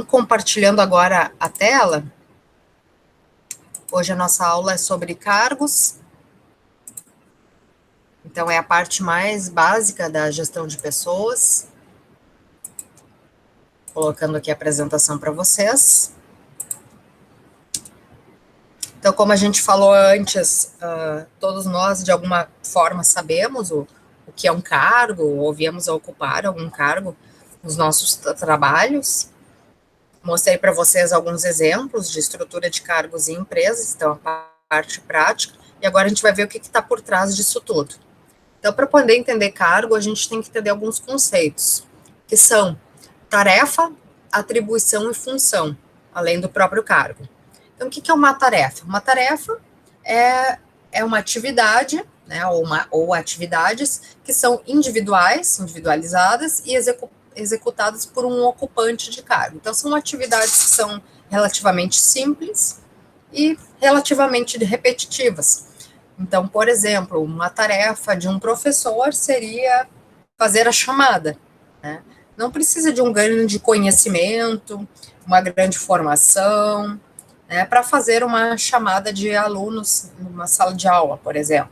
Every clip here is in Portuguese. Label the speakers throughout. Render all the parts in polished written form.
Speaker 1: compartilhando agora a tela. Hoje a nossa aula é sobre cargos. Então, é a parte mais básica da gestão de pessoas. Colocando aqui a apresentação para vocês. Então, como a gente falou antes, todos nós, de alguma forma, sabemos o que é um cargo, ou viemos a ocupar algum cargo nos nossos trabalhos. Mostrei para vocês alguns exemplos de estrutura de cargos em empresas, então a parte prática, e agora a gente vai ver o que está por trás disso tudo. Então, para poder entender cargo, a gente tem que entender alguns conceitos, que são tarefa, atribuição e função, além do próprio cargo. Então, o que é uma tarefa? Uma tarefa é uma atividade, né, ou atividades que são individualizadas e executadas por um ocupante de cargo. Então, são atividades que são relativamente simples e relativamente repetitivas. Então, por exemplo, uma tarefa de um professor seria fazer a chamada, né? Não precisa de um grande conhecimento, uma grande formação, né, para fazer uma chamada de alunos numa sala de aula, por exemplo.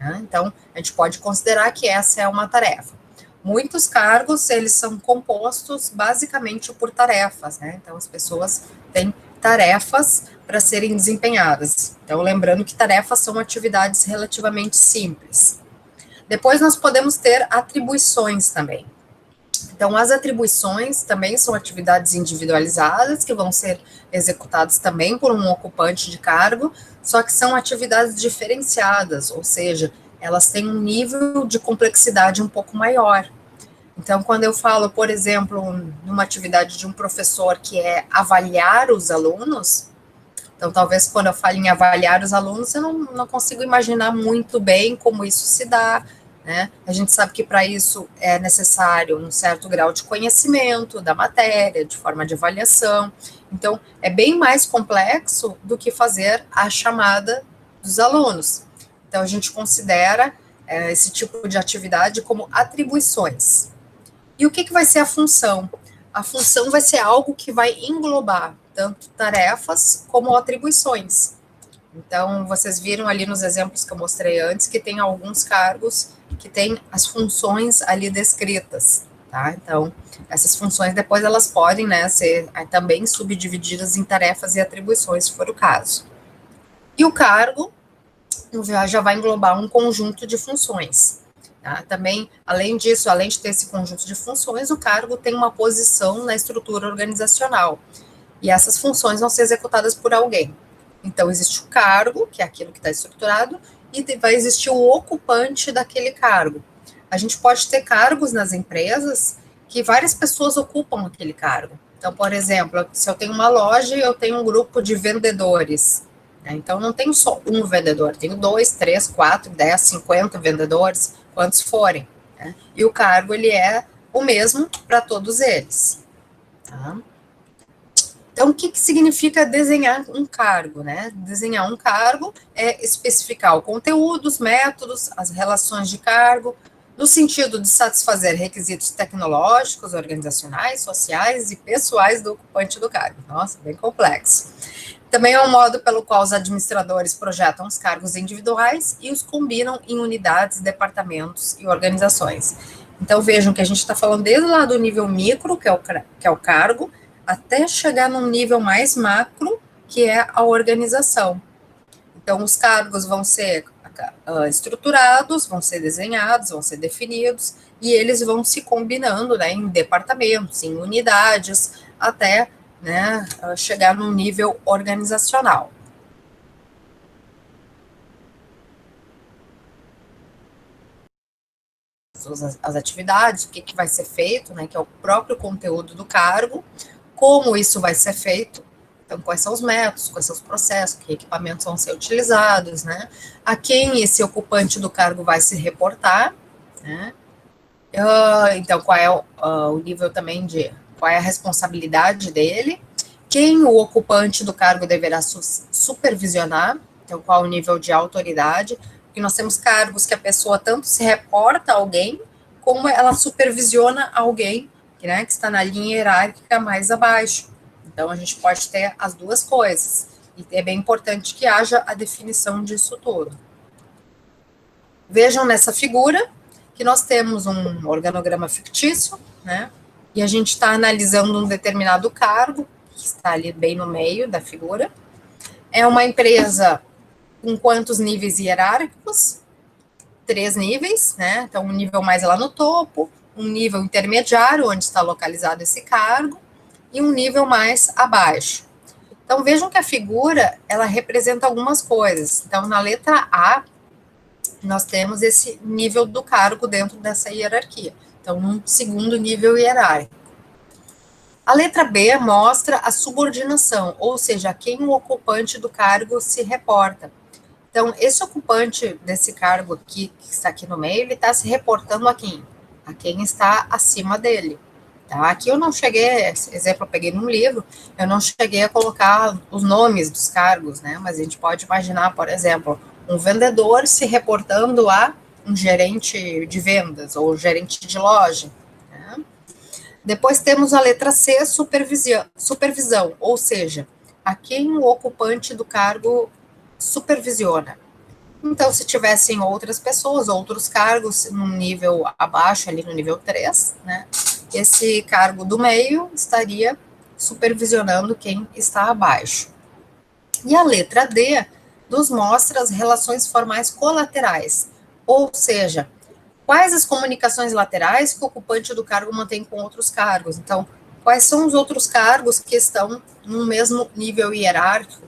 Speaker 1: Né? Então, a gente pode considerar que essa é uma tarefa. Muitos cargos, eles são compostos basicamente por tarefas, né? Então, as pessoas têm tarefas para serem desempenhadas. Então, lembrando que tarefas são atividades relativamente simples. Depois, nós podemos ter atribuições também. Então, as atribuições também são atividades individualizadas, que vão ser executadas também por um ocupante de cargo, só que são atividades diferenciadas, ou seja, elas têm um nível de complexidade um pouco maior. Então, quando eu falo, por exemplo, numa atividade de um professor que é avaliar os alunos, então talvez quando eu falo em avaliar os alunos, eu não consigo imaginar muito bem como isso se dá, né? A gente sabe que para isso é necessário um certo grau de conhecimento da matéria, de forma de avaliação. Então, é bem mais complexo do que fazer a chamada dos alunos. Então, a gente considera esse tipo de atividade como atribuições. E o que vai ser a função? A função vai ser algo que vai englobar tanto tarefas como atribuições. Então, vocês viram ali nos exemplos que eu mostrei antes que tem alguns cargos que têm as funções ali descritas, tá? Então, essas funções depois elas podem, né, ser também subdivididas em tarefas e atribuições, se for o caso. E o cargo já vai englobar um conjunto de funções. Tá? Também, além disso, além de ter esse conjunto de funções, o cargo tem uma posição na estrutura organizacional. E essas funções vão ser executadas por alguém. Então, existe o cargo, que é aquilo que está estruturado, e vai existir o ocupante daquele cargo. A gente pode ter cargos nas empresas que várias pessoas ocupam aquele cargo. Então, por exemplo, se eu tenho uma loja, eu tenho um grupo de vendedores. Né? Então, não tenho só um vendedor, tenho 2, 3, 4, 10, 50 vendedores, quantos forem. Né? E o cargo, ele é o mesmo para todos eles. Tá? Então, o que significa desenhar um cargo, né? Desenhar um cargo é especificar o conteúdo, os métodos, as relações de cargo, no sentido de satisfazer requisitos tecnológicos, organizacionais, sociais e pessoais do ocupante do cargo. Nossa, bem complexo. Também é um modo pelo qual os administradores projetam os cargos individuais e os combinam em unidades, departamentos e organizações. Então, vejam que a gente está falando desde lá do nível micro, que é o cargo, até chegar num nível mais macro, que é a organização. Então, os cargos vão ser estruturados, vão ser desenhados, vão ser definidos, e eles vão se combinando, né, em departamentos, em unidades, até, né, chegar num nível organizacional. As atividades, o que vai ser feito, né, que é o próprio conteúdo do cargo, como isso vai ser feito, então quais são os métodos, quais são os processos, que equipamentos vão ser utilizados, né, a quem esse ocupante do cargo vai se reportar, né, então qual é o nível também de, qual é a responsabilidade dele, quem o ocupante do cargo deverá supervisionar, então qual o nível de autoridade, porque nós temos cargos que a pessoa tanto se reporta a alguém, como ela supervisiona alguém, né, que está na linha hierárquica mais abaixo. Então, a gente pode ter as duas coisas. E é bem importante que haja a definição disso tudo. Vejam nessa figura que nós temos um organograma fictício, né? E a gente está analisando um determinado cargo, que está ali bem no meio da figura. É uma empresa com quantos níveis hierárquicos? 3 níveis, né? Então, um nível mais lá no topo, um nível intermediário, onde está localizado esse cargo, e um nível mais abaixo. Então, vejam que a figura, ela representa algumas coisas. Então, na letra A, nós temos esse nível do cargo dentro dessa hierarquia. Então, um segundo nível hierárquico. A letra B mostra a subordinação, ou seja, a quem o ocupante do cargo se reporta. Então, esse ocupante desse cargo aqui, que está aqui no meio, ele está se reportando a quem? A quem está acima dele. Tá? Aqui eu não cheguei, esse exemplo eu peguei num livro, eu não cheguei a colocar os nomes dos cargos, né? Mas a gente pode imaginar, por exemplo, um vendedor se reportando a um gerente de vendas ou gerente de loja. Né? Depois temos a letra C, supervisão, ou seja, a quem o ocupante do cargo supervisiona. Então, se tivessem outras pessoas, outros cargos no nível abaixo, ali no nível 3, né, esse cargo do meio estaria supervisionando quem está abaixo. E a letra D nos mostra as relações formais colaterais, ou seja, quais as comunicações laterais que o ocupante do cargo mantém com outros cargos. Então, quais são os outros cargos que estão no mesmo nível hierárquico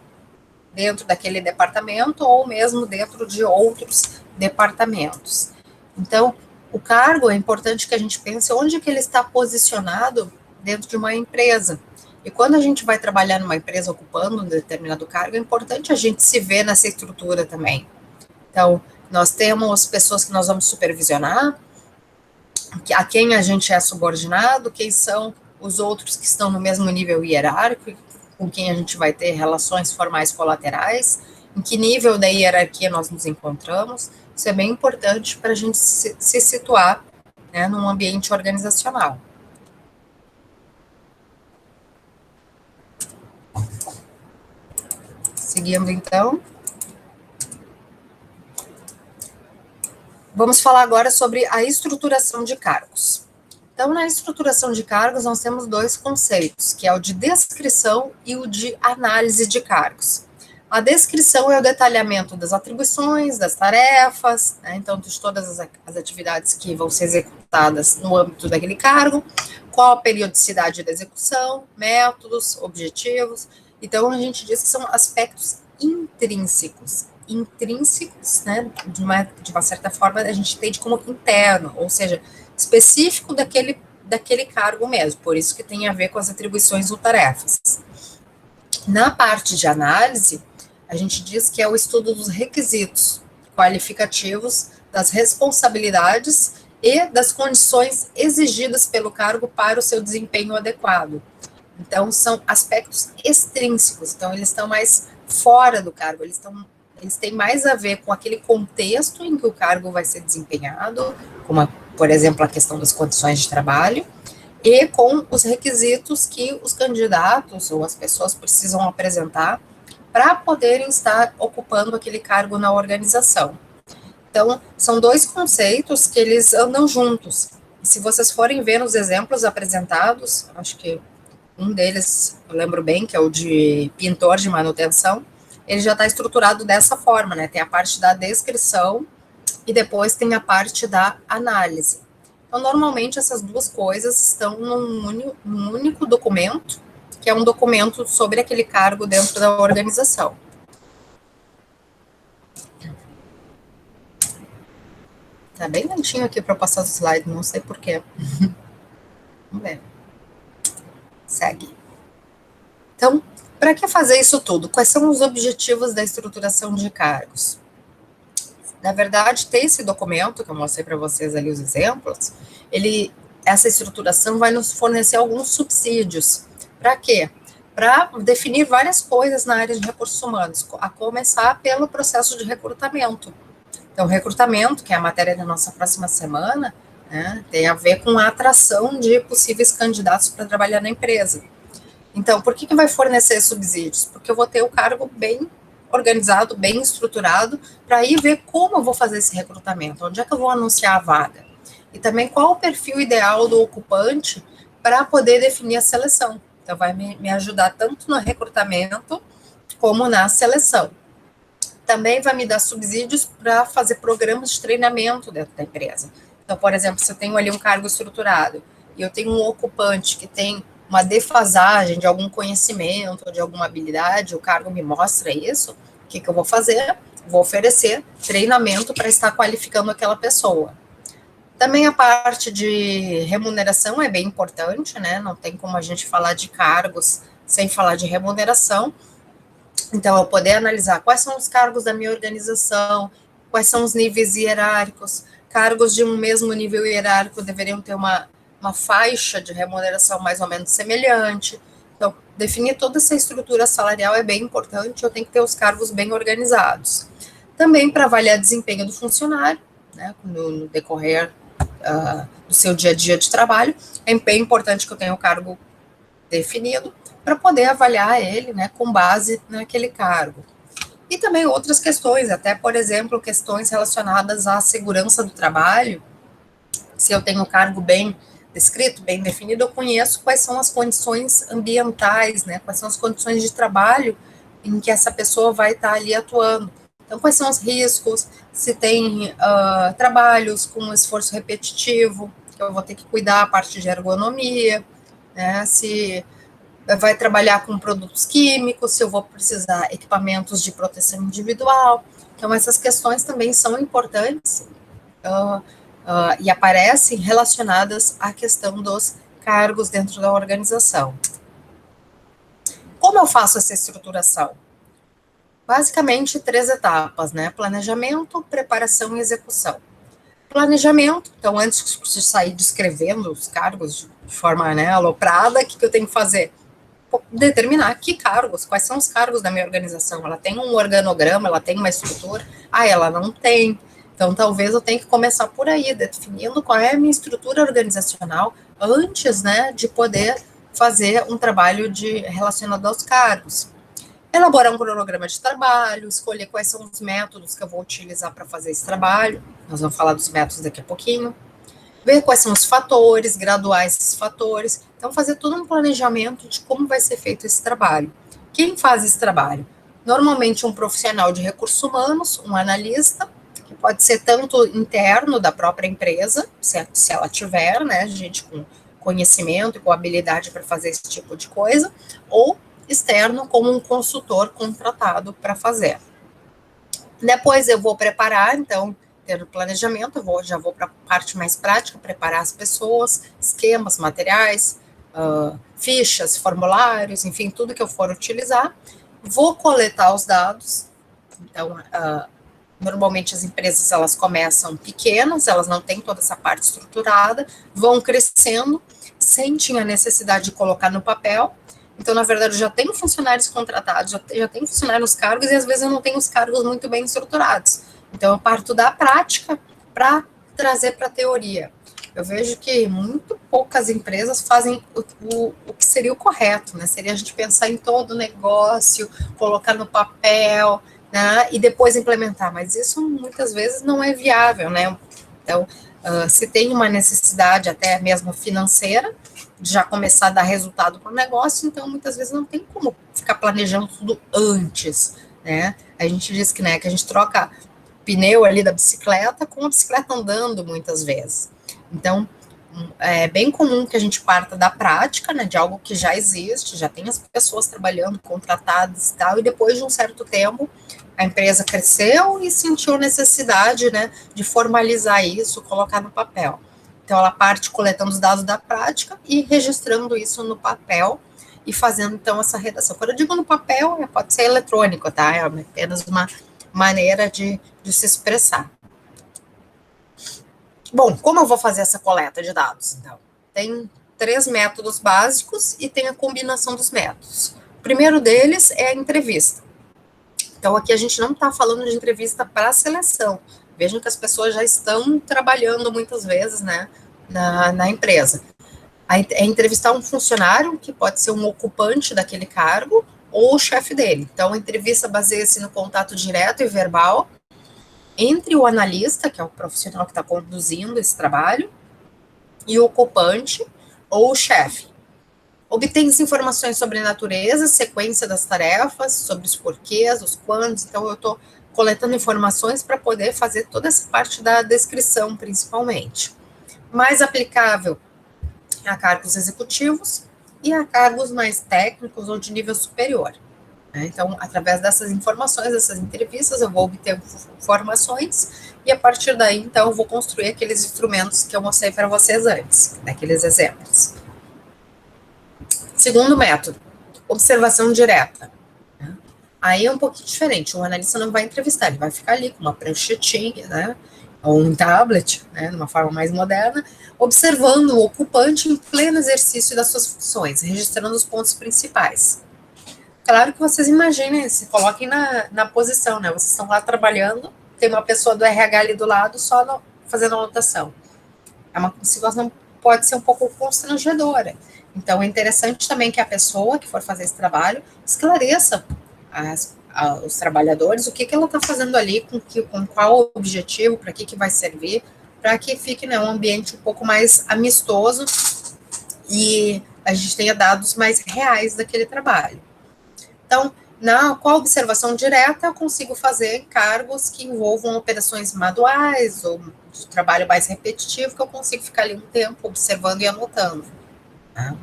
Speaker 1: dentro daquele departamento ou mesmo dentro de outros departamentos. Então, o cargo é importante que a gente pense onde que ele está posicionado dentro de uma empresa. E quando a gente vai trabalhar numa empresa ocupando um determinado cargo, é importante a gente se ver nessa estrutura também. Então, nós temos pessoas que nós vamos supervisionar, a quem a gente é subordinado, quem são os outros que estão no mesmo nível hierárquico, com quem a gente vai ter relações formais colaterais, em que nível da hierarquia nós nos encontramos. Isso é bem importante para a gente se situar, né, num ambiente organizacional. Seguindo, então. Vamos falar agora sobre a estruturação de cargos. Então, na estruturação de cargos, nós temos dois conceitos, que é o de descrição e o de análise de cargos. A descrição é o detalhamento das atribuições, das tarefas, né, então, de todas as atividades que vão ser executadas no âmbito daquele cargo, qual a periodicidade da execução, métodos, objetivos. Então, a gente diz que são aspectos intrínsecos, né, de uma certa forma, a gente entende como interno, ou seja, específico daquele cargo mesmo, por isso que tem a ver com as atribuições ou tarefas. Na parte de análise, a gente diz que é o estudo dos requisitos qualificativos, das responsabilidades e das condições exigidas pelo cargo para o seu desempenho adequado. Então, são aspectos extrínsecos, então eles estão mais fora do cargo, eles têm mais a ver com aquele contexto em que o cargo vai ser desempenhado, como, por exemplo, a questão das condições de trabalho, e com os requisitos que os candidatos ou as pessoas precisam apresentar para poderem estar ocupando aquele cargo na organização. Então, são dois conceitos que eles andam juntos. E se vocês forem ver nos exemplos apresentados, acho que um deles, eu lembro bem, que é o de pintor de manutenção, ele já está estruturado dessa forma, né? Tem a parte da descrição e depois tem a parte da análise. Então, normalmente, essas duas coisas estão num único documento, que é um documento sobre aquele cargo dentro da organização. Tá bem lentinho aqui para passar os slides, não sei porquê. Vamos ver. Segue. Então, para que fazer isso tudo? Quais são os objetivos da estruturação de cargos? Na verdade, ter esse documento, que eu mostrei para vocês ali os exemplos, essa estruturação vai nos fornecer alguns subsídios. Para quê? Para definir várias coisas na área de recursos humanos, a começar pelo processo de recrutamento. Então, recrutamento, que é a matéria da nossa próxima semana, né, tem a ver com a atração de possíveis candidatos para trabalhar na empresa. Então, por que vai fornecer subsídios? Porque eu vou ter o cargo bem organizado, bem estruturado, para ir ver como eu vou fazer esse recrutamento, onde é que eu vou anunciar a vaga. E também qual o perfil ideal do ocupante para poder definir a seleção. Então, vai me ajudar tanto no recrutamento como na seleção. Também vai me dar subsídios para fazer programas de treinamento dentro da empresa. Então, por exemplo, se eu tenho ali um cargo estruturado e eu tenho um ocupante que tem uma defasagem de algum conhecimento, de alguma habilidade, o cargo me mostra isso, o que eu vou fazer? Vou oferecer treinamento para estar qualificando aquela pessoa. Também a parte de remuneração é bem importante, né? Não tem como a gente falar de cargos sem falar de remuneração. Então, eu poder analisar quais são os cargos da minha organização, quais são os níveis hierárquicos, cargos de um mesmo nível hierárquico deveriam ter uma faixa de remuneração mais ou menos semelhante. Então, definir toda essa estrutura salarial é bem importante, eu tenho que ter os cargos bem organizados. Também para avaliar desempenho do funcionário, né, no decorrer do seu dia a dia de trabalho, é bem importante que eu tenha o cargo definido, para poder avaliar ele, né, com base naquele cargo. E também outras questões, até, por exemplo, questões relacionadas à segurança do trabalho. Se eu tenho o cargo bem descrito, bem definido, eu conheço quais são as condições ambientais, né, quais são as condições de trabalho em que essa pessoa vai estar ali atuando. Então, quais são os riscos, se tem trabalhos com esforço repetitivo, que eu vou ter que cuidar a parte de ergonomia, né, se vai trabalhar com produtos químicos, se eu vou precisar equipamentos de proteção individual. Então, essas questões também são importantes e aparecem relacionadas à questão dos cargos dentro da organização. Como eu faço essa estruturação? Basicamente, 3 etapas, né? Planejamento, preparação e execução. Planejamento, então, antes de sair descrevendo os cargos de forma, né, aloprada, o que eu tenho que fazer? Determinar que cargos, quais são os cargos da minha organização. Ela tem um organograma, ela tem uma estrutura? Ela não tem. Então, talvez eu tenha que começar por aí, definindo qual é a minha estrutura organizacional antes, né, de poder fazer um trabalho relacionado aos cargos. Elaborar um cronograma de trabalho, escolher quais são os métodos que eu vou utilizar para fazer esse trabalho. Nós vamos falar dos métodos daqui a pouquinho. Ver quais são os fatores, graduar esses fatores. Então, fazer todo um planejamento de como vai ser feito esse trabalho. Quem faz esse trabalho? Normalmente um profissional de recursos humanos, um analista, que pode ser tanto interno da própria empresa, se ela tiver, né, gente com conhecimento e com habilidade para fazer esse tipo de coisa, ou externo, como um consultor contratado para fazer. Depois eu vou preparar, então, ter o planejamento, já vou para a parte mais prática, preparar as pessoas, esquemas, materiais, fichas, formulários, enfim, tudo que eu for utilizar. Vou coletar os dados. Então, normalmente as empresas, elas começam pequenas, elas não têm toda essa parte estruturada, vão crescendo, sentem a necessidade de colocar no papel. Então, na verdade, eu já tenho funcionários contratados, já tenho funcionários nos cargos, e às vezes eu não tenho os cargos muito bem estruturados. Então, eu parto da prática para trazer para a teoria. Eu vejo que muito poucas empresas fazem o que seria o correto, né? Seria a gente pensar em todo o negócio, colocar no papel, né? E depois implementar. Mas isso muitas vezes não é viável, né? Então, se tem uma necessidade até mesmo financeira, de já começar a dar resultado para o negócio, então muitas vezes não tem como ficar planejando tudo antes, né? A gente diz que, né, que a gente troca pneu ali da bicicleta com a bicicleta andando muitas vezes. Então, é bem comum que a gente parta da prática, né, de algo que já existe, já tem as pessoas trabalhando, contratadas e tal, e depois de um certo tempo, a empresa cresceu e sentiu necessidade, né, de formalizar isso, colocar no papel. Então, ela parte coletando os dados da prática e registrando isso no papel e fazendo, então, essa redação. Quando eu digo no papel, pode ser eletrônico, tá? É apenas uma maneira de se expressar. Bom, como eu vou fazer essa coleta de dados? Então, tem 3 métodos básicos e tem a combinação dos métodos. O primeiro deles é a entrevista. Então, aqui a gente não está falando de entrevista para seleção. Vejam que as pessoas já estão trabalhando muitas vezes, né, na empresa. É entrevistar um funcionário, que pode ser um ocupante daquele cargo, ou o chefe dele. Então, a entrevista baseia-se no contato direto e verbal entre o analista, que é o profissional que está conduzindo esse trabalho, e o ocupante ou o chefe. Obtém-se informações sobre a natureza, sequência das tarefas, sobre os porquês, os quantos. Então, eu estou coletando informações para poder fazer toda essa parte da descrição, principalmente. Mais aplicável a cargos executivos e a cargos mais técnicos ou de nível superior. Então, através dessas informações, dessas entrevistas, eu vou obter informações e a partir daí, então, eu vou construir aqueles instrumentos que eu mostrei para vocês antes, naqueles exemplos. Segundo método, observação direta. Aí é um pouquinho diferente, o analista não vai entrevistar, ele vai ficar ali com uma pranchetinha, né, ou um tablet, né, de uma forma mais moderna, observando o ocupante em pleno exercício das suas funções, registrando os pontos principais. Claro que vocês imaginem, se coloquem na posição, né? Vocês estão lá trabalhando, tem uma pessoa do RH ali do lado só fazendo anotação. É uma situação pode ser um pouco constrangedora. Então, é interessante também que a pessoa que for fazer esse trabalho esclareça os trabalhadores o que ela está fazendo ali, com qual objetivo, para que vai servir, para que fique, né, um ambiente um pouco mais amistoso e a gente tenha dados mais reais daquele trabalho. Então, com a observação direta, eu consigo fazer cargos que envolvam operações manuais ou de trabalho mais repetitivo, que eu consigo ficar ali um tempo observando e anotando. Tá?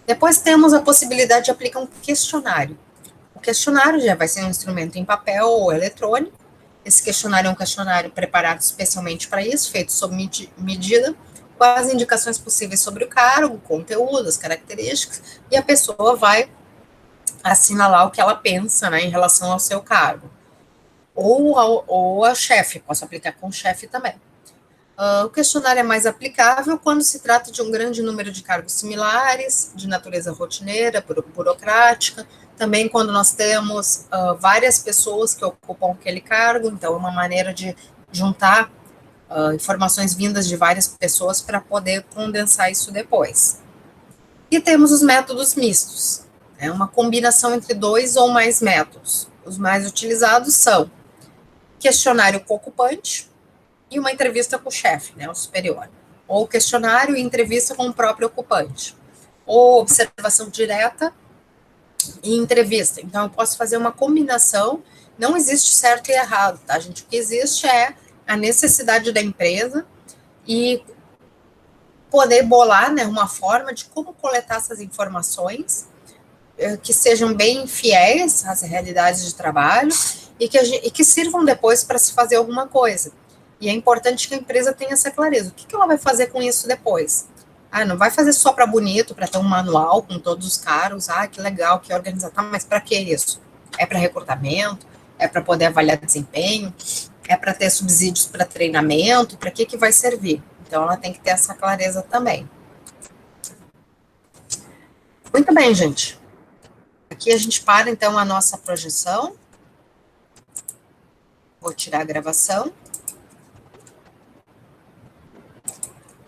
Speaker 1: Depois temos a possibilidade de aplicar um questionário. O questionário já vai ser um instrumento em papel ou eletrônico. Esse questionário é um questionário preparado especialmente para isso, feito sob medida, com as indicações possíveis sobre o cargo, o conteúdo, as características, e a pessoa vai assinalar o que ela pensa, né, em relação ao seu cargo. Ou a chefe, posso aplicar com o chefe também. O questionário é mais aplicável quando se trata de um grande número de cargos similares, de natureza rotineira, burocrática, também quando nós temos várias pessoas que ocupam aquele cargo, então é uma maneira de juntar informações vindas de várias pessoas para poder condensar isso depois. E temos os métodos mistos, é uma combinação entre 2 ou mais métodos. Os mais utilizados são questionário com o ocupante e uma entrevista com o chefe, né, o superior. Ou questionário e entrevista com o próprio ocupante. Ou observação direta e entrevista. Então, eu posso fazer uma combinação. Não existe certo e errado, tá, gente? O que existe é a necessidade da empresa e poder bolar, né, uma forma de como coletar essas informações que sejam bem fiéis às realidades de trabalho e que sirvam depois para se fazer alguma coisa. E é importante que a empresa tenha essa clareza. O que ela vai fazer com isso depois? Não vai fazer só para bonito, para ter um manual com todos os cargos. Que legal, que organizar. Tá, mas para que isso? É para recrutamento? É para poder avaliar desempenho? É para ter subsídios para treinamento? Para que vai servir? Então, ela tem que ter essa clareza também. Muito bem, gente. Aqui a gente para, então, a nossa projeção. Vou tirar a gravação.